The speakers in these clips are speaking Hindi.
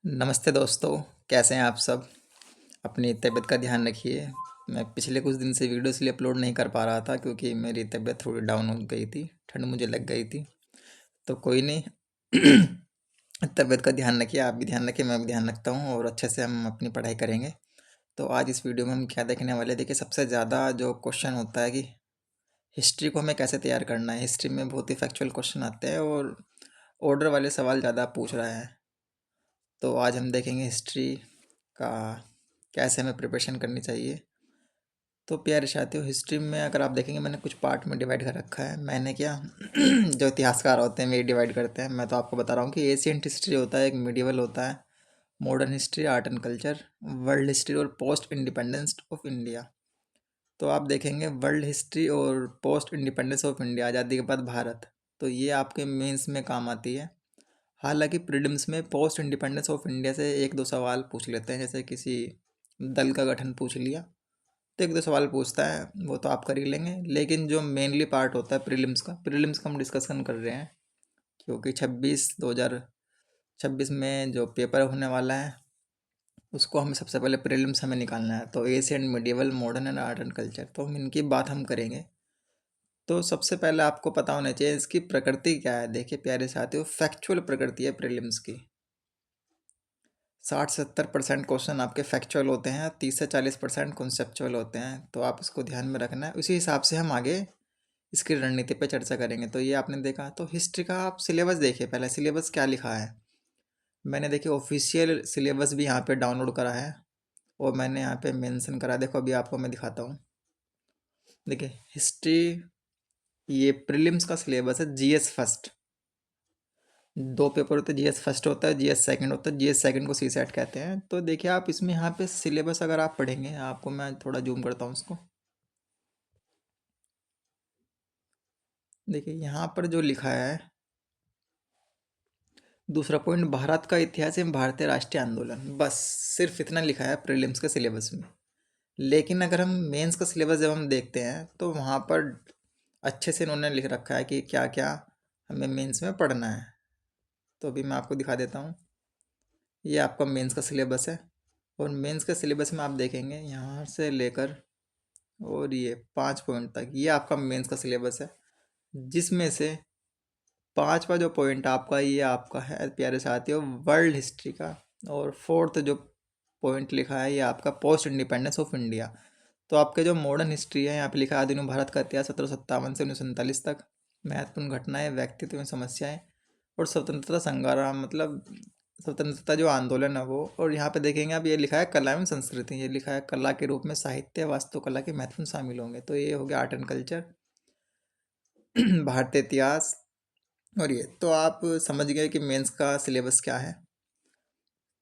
नमस्ते दोस्तों। कैसे हैं आप सब? अपनी तबीयत का ध्यान रखिए। मैं पिछले कुछ दिन से वीडियो इसलिए अपलोड नहीं कर पा रहा था क्योंकि मेरी तबीयत थोड़ी डाउन हो गई थी, ठंड मुझे लग गई थी। तो कोई नहीं। तबीयत का ध्यान रखिए, आप भी ध्यान रखिए, मैं भी ध्यान रखता हूँ और अच्छे से हम अपनी पढ़ाई करेंगे। तो आज इस वीडियो में हम क्या देखने वाले? देखिए, सबसे ज़्यादा जो क्वेश्चन होता है कि हिस्ट्री को हमें कैसे तैयार करना है। हिस्ट्री में बहुत ही फैक्चुअल क्वेश्चन आते हैं और ऑर्डर वाले सवाल ज़्यादा पूछ रहा है। तो आज हम देखेंगे हिस्ट्री का कैसे हमें प्रिपरेशन करनी चाहिए। तो प्यारे साथियों, हिस्ट्री में अगर आप देखेंगे मैंने कुछ पार्ट में डिवाइड कर रखा है। मैंने क्या जो इतिहासकार होते हैं वे डिवाइड करते हैं। मैं तो आपको बता रहा हूँ कि एशियंट हिस्ट्री होता है, एक मिडिवल होता है, modern history, art and culture, world history और पोस्ट इंडिपेंडेंस ऑफ इंडिया। तो आप देखेंगे वर्ल्ड हिस्ट्री और पोस्ट इंडिपेंडेंस ऑफ इंडिया, आज़ादी के बाद भारत, तो ये आपके मेंस में काम आती है। हालांकि प्रीलिम्स में पोस्ट इंडिपेंडेंस ऑफ इंडिया से एक दो सवाल पूछ लेते हैं, जैसे किसी दल का गठन पूछ लिया तो एक दो सवाल पूछता है, वो तो आप कर ही लेंगे। लेकिन जो मेनली पार्ट होता है प्रीलिम्स का हम डिस्कशन कर रहे हैं क्योंकि 2026 में जो पेपर होने वाला है उसको हमें सबसे पहले प्रीलिम्स हमें निकालना है। तो Asian, medieval, modern and art and culture, तो हम इनकी बात हम करेंगे। तो सबसे पहले आपको पता होना चाहिए इसकी प्रकृति क्या है। देखिए प्यारे साथियों, फैक्चुअल प्रकृति है प्रीलिम्स की। 60-70% क्वेश्चन आपके फैक्चुअल होते हैं, 30 से 40% कॉन्सेप्चुअल होते हैं। तो आप इसको ध्यान में रखना है, उसी हिसाब से हम आगे इसकी रणनीति पे चर्चा करेंगे। तो ये आपने देखा। तो हिस्ट्री का आप सिलेबस देखिए, पहले सिलेबस क्या लिखा है। मैंने देखिए ऑफिशियल सिलेबस भी यहाँ पे डाउनलोड करा है और मैंने यहाँ पे मेंशन करा है। देखो अभी आपको मैं दिखाता हूँ। देखिए हिस्ट्री, ये प्रीलिम्स का सिलेबस है। जीएस फर्स्ट, दो पेपर होते हैं, जीएस फर्स्ट होता है, जीएस सेकंड होता है। जीएस सेकंड को सी सेट कहते हैं। तो देखिए आप इसमें यहाँ पे सिलेबस अगर आप पढ़ेंगे, आपको मैं थोड़ा जूम करता हूँ इसको। देखिए यहाँ पर जो लिखा है, दूसरा पॉइंट, भारत का इतिहास एवं भारतीय राष्ट्रीय आंदोलन, बस सिर्फ इतना लिखा है प्रीलिम्स के सिलेबस में। लेकिन अगर हम मेंस का सिलेबस जब हम देखते हैं तो वहाँ पर अच्छे से इन्होंने लिख रखा है कि क्या क्या हमें मेंस में पढ़ना है। तो अभी मैं आपको दिखा देता हूँ। ये आपका मेंस का सिलेबस है और मेंस के सिलेबस में आप देखेंगे यहाँ से लेकर और ये 5 पॉइंट तक, ये आपका मेंस का सिलेबस है। जिसमें से पांचवा जो पॉइंट आपका, ये आपका है प्यारे साथियों वर्ल्ड हिस्ट्री का। और फोर्थ जो पॉइंट लिखा है ये आपका पोस्ट इंडिपेंडेंस ऑफ इंडिया। तो आपके जो मॉडर्न हिस्ट्री है, यहाँ पे लिखा है आधुनिक भारत का इतिहास 1757 से 1947 तक, महत्वपूर्ण घटनाएं, व्यक्तित्व एवं समस्याएं और स्वतंत्रता संग्राम, मतलब स्वतंत्रता जो आंदोलन है वो। और यहाँ पे देखेंगे आप, ये लिखा है कला एवं संस्कृति, ये लिखा है कला के रूप में साहित्य, वास्तुकला के महत्वपूर्ण शामिल होंगे। तो ये हो गया आर्ट एंड कल्चर, भारतीय इतिहास। और ये तो आप समझ गए कि मेंस का सिलेबस क्या है।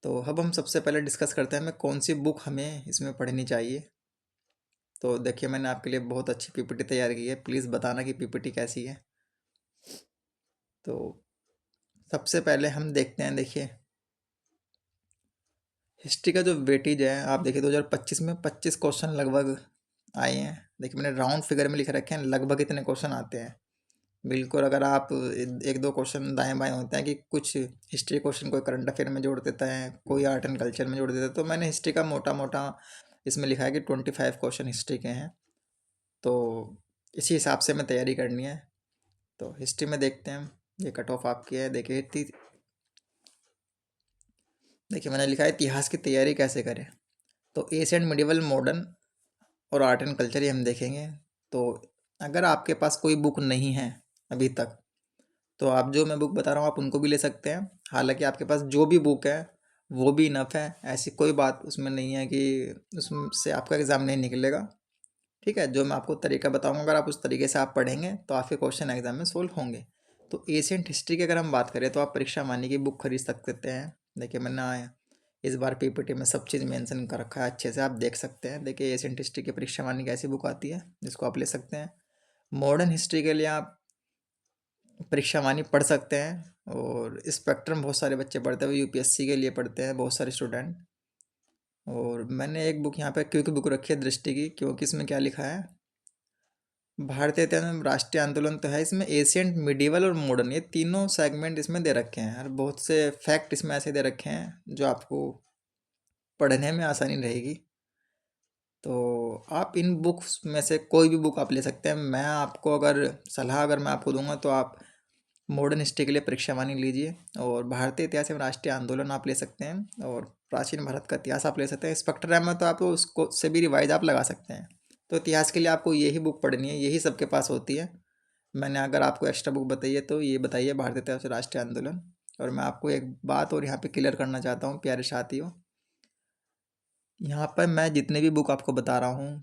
तो अब हम सबसे पहले डिस्कस करते हैं हमें कौन सी बुक हमें इसमें पढ़नी चाहिए। तो देखिए मैंने आपके लिए बहुत अच्छी पीपीटी तैयार की है, प्लीज़ बताना कि पीपीटी कैसी है। तो सबसे पहले हम देखते हैं, देखिए हिस्ट्री का जो वेटेज है, आप देखिए 2025 में 25 क्वेश्चन लगभग आए हैं। देखिए मैंने राउंड फिगर में लिख रखे हैं, लगभग इतने क्वेश्चन आते हैं। बिल्कुल, अगर आप एक दो क्वेश्चन दाएं बाएं होते हैं कि कुछ हिस्ट्री क्वेश्चन कोई करंट अफेयर में जोड़ देता है, कोई आर्ट एंड कल्चर में जोड़ देता है। तो मैंने हिस्ट्री का मोटा मोटा इसमें लिखा है कि 25 क्वेश्चन हिस्ट्री के हैं। तो इसी हिसाब से हमें तैयारी करनी है। तो हिस्ट्री में देखते हैं ये कट ऑफ आपकी है। देखिए देखिए मैंने लिखा है इतिहास की तैयारी कैसे करें। तो एशियन, मिडिवल, मॉडर्न और आर्ट एंड कल्चर ये हम देखेंगे। तो अगर आपके पास कोई बुक नहीं है अभी तक, तो आप जो मैं बुक बता रहा हूँ आप उनको भी ले सकते हैं। हालांकि आपके पास जो भी बुक है वो भी इनफ है, ऐसी कोई बात उसमें नहीं है कि उससे आपका एग्ज़ाम नहीं निकलेगा। ठीक है, जो मैं आपको तरीका बताऊंगा अगर आप उस तरीके से आप पढ़ेंगे तो आपके क्वेश्चन एग्जाम में सोल्व होंगे। तो एशियंट हिस्ट्री की अगर हम बात करें तो आप परीक्षा मानी की बुक खरीद सकते हैं। देखिए मैंने इस बार पीपीटी में सब चीज़ मेंशन कर रखा है, अच्छे से आप देख सकते हैं। देखिए एशियंट हिस्ट्री की परीक्षा मानी की ऐसी बुक आती है जिसको आप ले सकते हैं। मॉडर्न हिस्ट्री के लिए आप परीक्षा वानी पढ़ सकते हैं और स्पेक्ट्रम बहुत सारे बच्चे पढ़ते हैं, वो यूपीएससी के लिए पढ़ते हैं बहुत सारे स्टूडेंट। और मैंने एक बुक यहाँ पे क्योंकि बुक रखी है दृष्टि की, क्योंकि इसमें क्या लिखा है, भारतीय इतिहास में राष्ट्रीय आंदोलन तो है, इसमें एशियंट, मिडिवल और मॉडर्न, ये तीनों सेगमेंट इसमें दे रखे हैं और बहुत से फैक्ट इसमें ऐसे दे रखे हैं जो आपको पढ़ने में आसानी रहेगी। तो आप इन बुक्स में से कोई भी बुक आप ले सकते हैं। मैं आपको अगर सलाह अगर मैं आपको दूंगा तो आप मॉडर्न हिस्ट्री के लिए परीक्षा वानी लीजिए, और भारतीय इतिहास एवं राष्ट्रीय आंदोलन आप ले सकते हैं, और प्राचीन भारत का इतिहास आप ले सकते हैं। स्पेक्ट्रम में तो आप उसको से भी रिवाइज आप लगा सकते हैं। तो इतिहास के लिए आपको यही बुक पढ़नी है, यही सबके पास होती है। मैंने अगर आपको एक्स्ट्रा बुक बताई है तो ये बताइए, भारतीय इतिहास और राष्ट्रीय आंदोलन। और मैं आपको एक बात और यहाँ पे क्लियर करना चाहता हूँ प्यारे साथियों, यहाँ पर मैं जितने भी बुक आपको बता रहा हूँ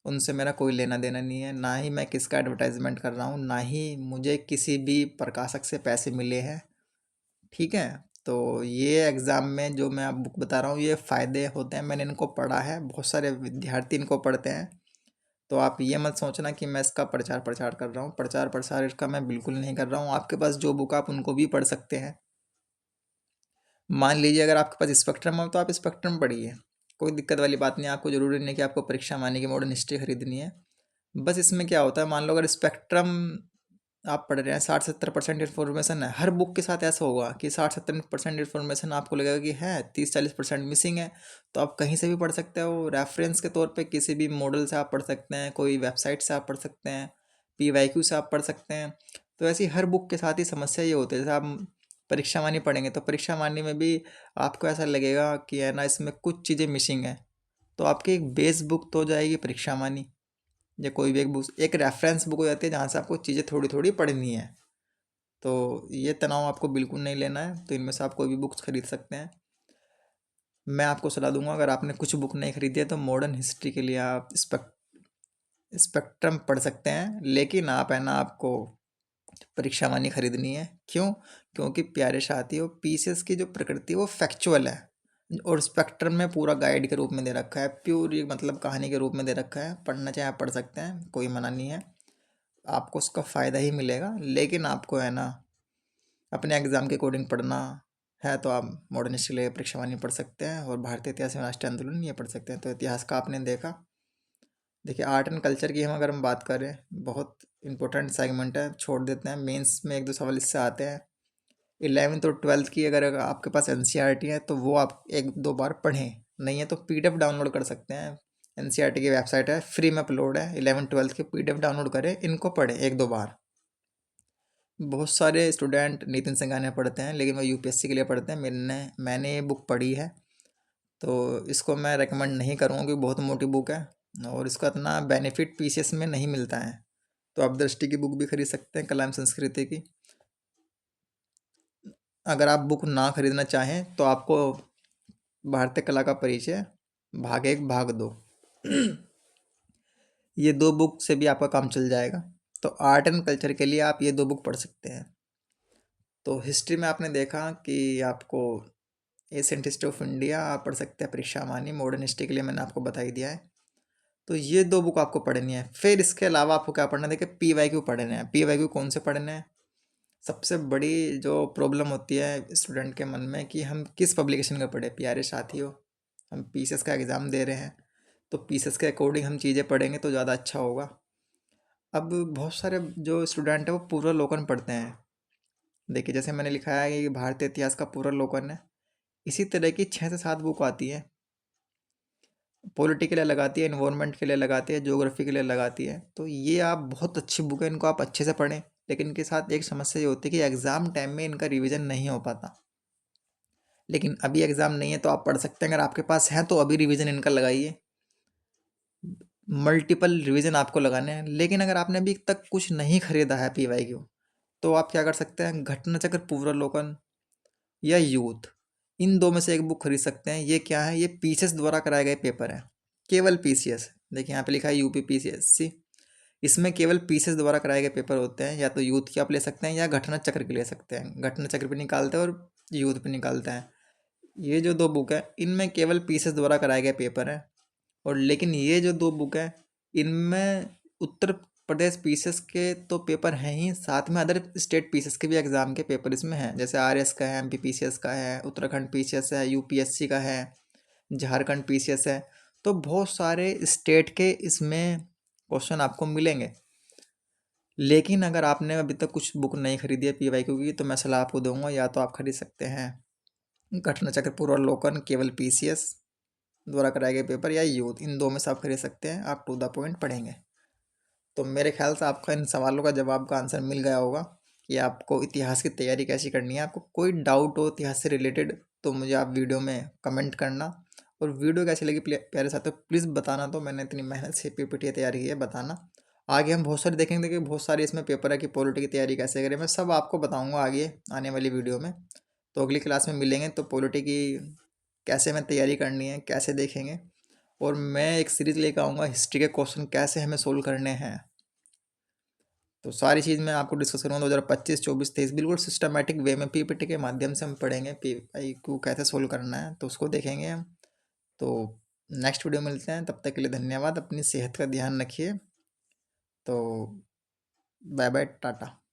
उनसे मेरा कोई लेना देना नहीं है, ना ही मैं किसका एडवर्टाइजमेंट कर रहा हूँ, ना ही मुझे किसी भी प्रकाशक से पैसे मिले हैं। ठीक है। तो ये एग्ज़ाम में जो मैं आप बुक बता रहा हूँ ये फ़ायदे होते हैं, मैंने इनको पढ़ा है, बहुत सारे विद्यार्थी इनको पढ़ते हैं। तो आप ये मत सोचना कि मैं इसका प्रचार प्रचार कर रहा हूँ, प्रचार प्रसार इसका मैं बिल्कुल नहीं कर रहा हूँ। आपके पास जो बुक आप उनको भी पढ़ सकते हैं। मान लीजिए अगर आपके पास स्पेक्ट्रम हो तो आप स्पेक्ट्रम पढ़िए, कोई दिक्कत वाली बात नहीं। आपको ज़रूरी नहीं कि आपको परीक्षा माने की मॉडर्न हिस्ट्री खरीदनी है। बस इसमें क्या होता है, मान लो अगर स्पेक्ट्रम आप पढ़ रहे हैं, 60-70% इन्फॉर्मेशन है, हर बुक के साथ ऐसा होगा कि 60-70% इन्फॉर्मेशन आपको लगेगा कि है, 30-40% मिसिंग है। तो आप कहीं से भी पढ़ सकते हो, रेफरेंस के तौर पे किसी भी मॉडल से आप पढ़ सकते हैं, कोई वेबसाइट से आप पढ़ सकते हैं, PYQ से आप पढ़ सकते हैं। तो ऐसी हर बुक के साथ ही समस्या ये होती है, जैसे आप परीक्षा वाणी पढ़ेंगे तो परीक्षा वाणी में भी आपको ऐसा लगेगा कि है ना इसमें कुछ चीज़ें मिसिंग है। तो आपकी एक बेस बुक तो हो जाएगी परीक्षा वाणी, या कोई भी एक बुक, एक रेफरेंस बुक हो जाती है जहाँ से आपको चीज़ें थोड़ी थोड़ी पढ़नी है। तो ये तनाव आपको बिल्कुल नहीं लेना है, तो इनमें से आप कोई भी बुक्स खरीद सकते हैं। मैं आपको सलाह दूंगा, अगर आपने कुछ बुक नहीं खरीदी है तो मॉडर्न हिस्ट्री के लिए आप स्पेक्ट्रम पढ़ सकते हैं, लेकिन आप है ना आपको परीक्षा वानी खरीदनी है। क्यों? क्योंकि प्यारे साथियों, पीसेस की जो प्रकृति है वो फैक्चुअल है, और स्पेक्ट्रम में पूरा गाइड के रूप में दे रखा है, प्योर मतलब कहानी के रूप में दे रखा है। पढ़ना चाहे आप पढ़ सकते हैं, कोई मना नहीं है, आपको उसका फ़ायदा ही मिलेगा। लेकिन आपको है ना अपने एग्ज़ाम के अकॉर्डिंग पढ़ना है तो आप मॉडर्न हिस्ट्री के लिए परीक्षा वानी पढ़ सकते हैं, और भारतीय इतिहास एवं राष्ट्रीय आंदोलन ये पढ़ सकते हैं। तो इतिहास का आपने देखा। देखिए आर्ट एंड कल्चर की अगर हम बात करें, बहुत इंपॉर्टेंट सेगमेंट है, छोड़ देते हैं, मेंस में एक दो सवाल इससे आते हैं। 11th और 12th की अगर आपके पास NCERT है तो वो आप एक दो बार पढ़ें, नहीं है तो PDF डाउनलोड कर सकते हैं। NCERT की वेबसाइट है, फ्री में अपलोड है, 11th-12th के PDF डाउनलोड करें, इनको पढ़ें एक दो बार। बहुत सारे स्टूडेंट नितिन संगानिया पढ़ते हैं, लेकिन वो UPSC के लिए पढ़ते हैं। मैंने ये बुक पढ़ी है, तो इसको मैं रेकमेंड नहीं करूँगा क्योंकि बहुत मोटी बुक है और इसका इतना बेनिफिट PCS में नहीं मिलता है। तो आप दृष्टि की बुक भी खरीद सकते हैं, कला एवं संस्कृति की। अगर आप बुक ना खरीदना चाहें तो आपको भारतीय कला का परिचय भाग 1 भाग 2 ये दो बुक से भी आपका काम चल जाएगा। तो आर्ट एंड कल्चर के लिए आप ये दो बुक पढ़ सकते हैं। तो हिस्ट्री में आपने देखा कि आपको एशियंट हिस्ट्री ऑफ इंडिया आप पढ़ सकते हैं परीक्षा मानी, मॉडर्न हिस्ट्री के लिए मैंने आपको बता ही दिया है। तो ये दो बुक आपको पढ़नी है। फिर इसके अलावा आपको क्या पढ़ना है, देखिए PYQ पढ़ने हैं। PYQ कौन से पढ़ने हैं? सबसे बड़ी जो प्रॉब्लम होती है स्टूडेंट के मन में कि हम किस पब्लिकेशन का पढ़े। प्यारे साथियों, हम PCS का एग्ज़ाम दे रहे हैं, तो PCS के अकॉर्डिंग हम चीज़ें पढ़ेंगे तो ज़्यादा अच्छा होगा। अब बहुत सारे जो स्टूडेंट हैं वो पूर्वावलोकन पढ़ते हैं। देखिए जैसे मैंने लिखा है कि भारतीय इतिहास का पूर्वावलोकन है, इसी तरह की 6 से 7 बुक आती है। पॉलिटी के लिए लगाती है, इन्वायरमेंट के लिए लगाती है, ज्योग्राफी के लिए लगाती है। तो ये आप बहुत अच्छी बुक है, इनको आप अच्छे से पढ़ें। लेकिन इनके साथ एक समस्या ये होती है कि एग्ज़ाम टाइम में इनका रिवीजन नहीं हो पाता। लेकिन अभी एग्ज़ाम नहीं है तो आप पढ़ सकते हैं, अगर आपके पास है तो अभी रिवीजन इनका लगाइए। मल्टीपल रिवीजन आपको लगाने हैं। लेकिन अगर आपने अभी तक कुछ नहीं खरीदा है PYQ, तो आप क्या कर सकते हैं, घटना चक्र पूर्वावलोकन या यूथ, इन दो में से एक बुक खरीद सकते हैं। ये क्या है, ये PCS द्वारा कराए गए पेपर हैं, केवल PCS। देखिए यहाँ पे लिखा है UP PCSC, इसमें केवल PCS द्वारा कराए गए पेपर होते हैं। या तो यूथ के आप ले सकते हैं या घटना चक्र के ले सकते हैं। घटना चक्र भी निकालते हैं और यूथ भी निकालते हैं। ये जो दो बुक है इनमें केवल PCS द्वारा कराए गए पेपर हैं। और लेकिन ये जो दो बुक है इनमें उत्तर प्रदेश PCS के तो पेपर हैं ही, साथ में अदर स्टेट PCS के भी एग्ज़ाम के पेपर इसमें हैं। जैसे RS का है, MP PCS का है, उत्तराखंड PCS है, UPSC का है, झारखंड PCS है। तो बहुत सारे स्टेट के इसमें क्वेश्चन आपको मिलेंगे। लेकिन अगर आपने अभी तक कुछ बुक नहीं खरीदी है PYQ की, तो मैं सलाह आपको दूंगा, या तो आप खरीद सकते हैं घटनाचक्र पूर्वावलोकन केवल PCS द्वारा कराए गए पेपर, या यूथ, इन दो में से आप खरीद सकते हैं। आप टू द पॉइंट पढ़ेंगे। तो मेरे ख्याल से आपका इन सवालों का जवाब का आंसर मिल गया होगा कि आपको इतिहास की तैयारी कैसी करनी है। आपको कोई डाउट हो इतिहास से रिलेटेड, तो मुझे आप वीडियो में कमेंट करना। और वीडियो कैसी लगी प्यारे साथियों प्लीज़ बताना। तो मैंने इतनी मेहनत से PPT तैयारी की है, बताना। आगे हम बहुत सारे देखेंगे कि बहुत सारे इसमें पेपर है कि पॉलिटी की तैयारी कैसे करें। मैं सब आपको बताऊंगा आगे आने वाली वीडियो में। तो अगली क्लास में मिलेंगे तो पॉलिटी की कैसे हमें तैयारी करनी है कैसे देखेंगे। और मैं एक सीरीज़ लेकर आऊँगा हिस्ट्री के क्वेश्चन कैसे हमें सोल्व करने हैं। तो सारी चीज़ मैं आपको डिस्कस करूँगा। 2025, 24, 23 बिल्कुल सिस्टमेटिक वे में PPT के माध्यम से हम पढ़ेंगे PYQ कैसे सोल्व करना है, तो उसको देखेंगे हम। तो नेक्स्ट वीडियो मिलते हैं, तब तक के लिए धन्यवाद। अपनी सेहत का ध्यान रखिए। तो बाय बाय, टाटा।